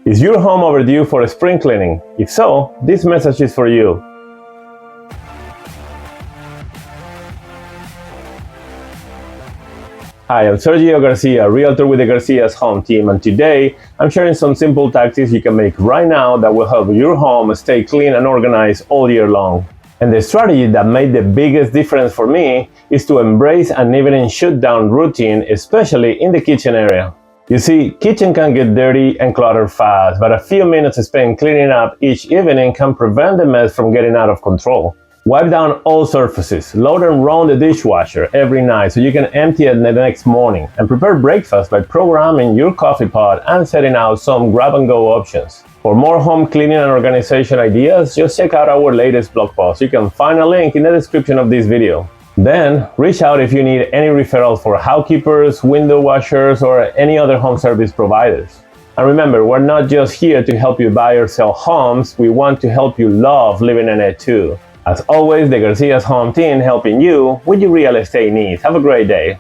Is your home overdue for a spring cleaning? If so, this message is for you. Hi, I'm Sergio Garcia, realtor with the GarciaSHomeS team, and today I'm sharing some simple tactics you can make right now that will help your home stay clean and organized all year long. And the strategy that made the biggest difference for me is to embrace an evening shutdown routine, especially in the kitchen area. You see, kitchen can get dirty and cluttered fast, but a few minutes spent cleaning up each evening can prevent the mess from getting out of control. Wipe down all surfaces, load and run the dishwasher every night so you can empty it the next morning, and prepare breakfast by programming your coffee pot and setting out some grab-and-go options. For more home cleaning and organization ideas, just check out our latest blog post. You can find a link in the description of this video. Then, reach out if you need any referrals for housekeepers, window washers, or any other home service providers. And remember, we're not just here to help you buy or sell homes, we want to help you love living in it too. As always, the GarciaSHomeS team helping you with your real estate needs. Have a great day.